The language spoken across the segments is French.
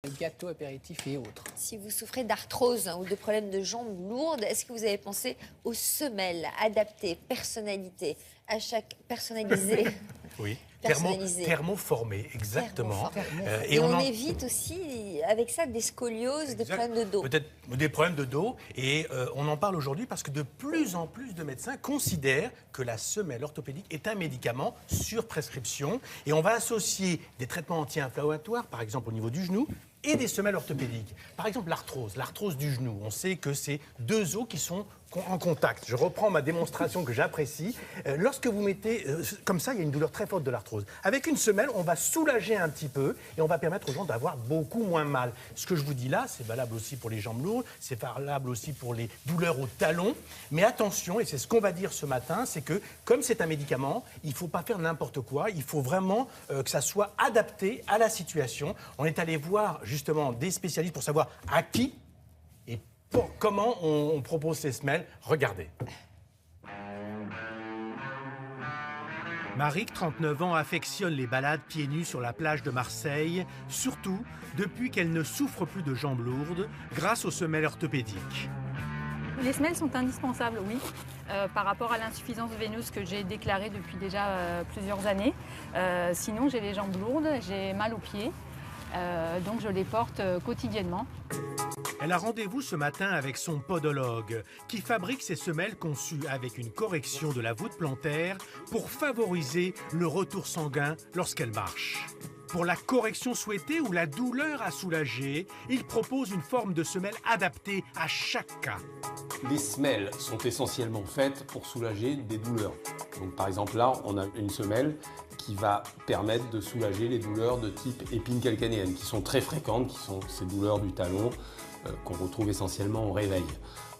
Gâteaux, apéritifs et autres. Si vous souffrez d'arthrose ou de problèmes de jambes lourdes, est-ce que vous avez pensé aux semelles adaptées, personnalisées Oui, personnalisées. thermoformé, exactement. Et on évite aussi avec ça des scolioses, des problèmes de dos. Peut-être des problèmes de dos. Et on en parle aujourd'hui parce que de plus en plus de médecins considèrent que la semelle orthopédique est un médicament sur prescription. Et on va associer des traitements anti-inflammatoires, par exemple au niveau du genou, et des semelles orthopédiques. Par exemple, l'arthrose du genou. On sait que c'est deux os qui sont en contact. Je reprends ma démonstration que j'apprécie. Lorsque vous mettez comme ça, il y a une douleur très forte de l'arthrose. Avec une semelle, on va soulager un petit peu et on va permettre aux gens d'avoir beaucoup moins mal. Ce que je vous dis là, c'est valable aussi pour les jambes lourdes, c'est valable aussi pour les douleurs au talon. Mais attention, et c'est ce qu'on va dire ce matin, c'est que comme c'est un médicament, il ne faut pas faire n'importe quoi. Il faut vraiment que ça soit adapté à la situation. On est allé voir justement des spécialistes pour savoir à qui et comment on propose ces semelles. Regardez. Marie, 39 ans, affectionne les balades pieds nus sur la plage de Marseille, surtout depuis qu'elle ne souffre plus de jambes lourdes grâce aux semelles orthopédiques. Les semelles sont indispensables, oui, par rapport à l'insuffisance veineuse que j'ai déclarée depuis déjà plusieurs années. Sinon, j'ai les jambes lourdes, j'ai mal aux pieds, donc je les porte quotidiennement. Elle a rendez-vous ce matin avec son podologue qui fabrique ces semelles conçues avec une correction de la voûte plantaire pour favoriser le retour sanguin lorsqu'elle marche. Pour la correction souhaitée ou la douleur à soulager, il propose une forme de semelle adaptée à chaque cas. Les semelles sont essentiellement faites pour soulager des douleurs. Donc, par exemple, là, on a une semelle qui va permettre de soulager les douleurs de type épine calcanéenne, qui sont très fréquentes, qui sont ces douleurs du talon qu'on retrouve essentiellement au réveil.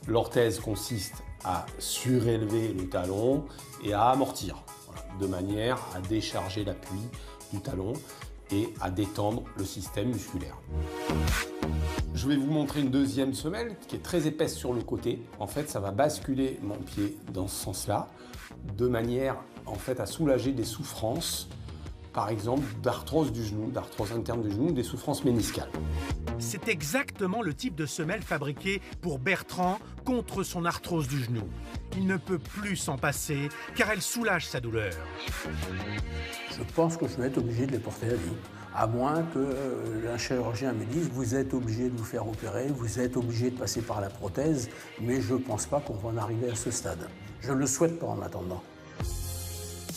L'orthèse consiste à surélever le talon et à amortir, de manière à décharger l'appui du talon et à détendre le système musculaire. Je vais vous montrer une deuxième semelle qui est très épaisse sur le côté. En fait, ça va basculer mon pied dans ce sens-là, de manière en fait à soulager des souffrances, par exemple d'arthrose du genou, d'arthrose interne du genou, des souffrances méniscales. C'est exactement le type de semelle fabriquée pour Bertrand contre son arthrose du genou. Il ne peut plus s'en passer car elle soulage sa douleur. Je pense que je vais être obligé de les porter à vie. À moins que un chirurgien me dise « vous êtes obligé de vous faire opérer, vous êtes obligé de passer par la prothèse », mais je ne pense pas qu'on va en arriver à ce stade. Je ne le souhaite pas en attendant.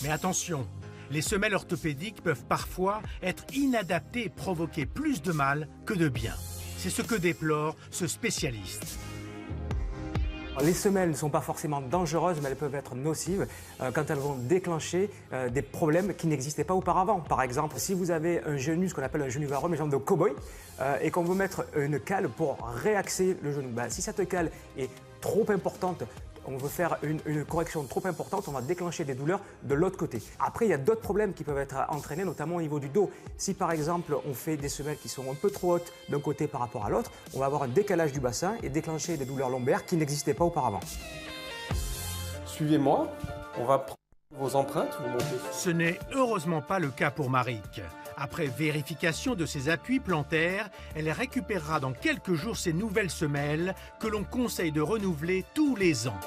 Mais attention, les semelles orthopédiques peuvent parfois être inadaptées et provoquer plus de mal que de bien. C'est ce que déplore ce spécialiste. Les semelles ne sont pas forcément dangereuses, mais elles peuvent être nocives quand elles vont déclencher des problèmes qui n'existaient pas auparavant. Par exemple, si vous avez un genou, ce qu'on appelle un genou vareux, une jambe de cow-boy, et qu'on veut mettre une cale pour réaxer le genou, si cette cale est trop importante, on veut faire une correction trop importante, on va déclencher des douleurs de l'autre côté. Après, il y a d'autres problèmes qui peuvent être entraînés, notamment au niveau du dos. Si par exemple, on fait des semelles qui sont un peu trop hautes d'un côté par rapport à l'autre, on va avoir un décalage du bassin et déclencher des douleurs lombaires qui n'existaient pas auparavant. Suivez-moi, on va prendre vos empreintes, vous montez. Ce n'est heureusement pas le cas pour Maric. Après vérification de ses appuis plantaires, elle récupérera dans quelques jours ses nouvelles semelles que l'on conseille de renouveler tous les ans.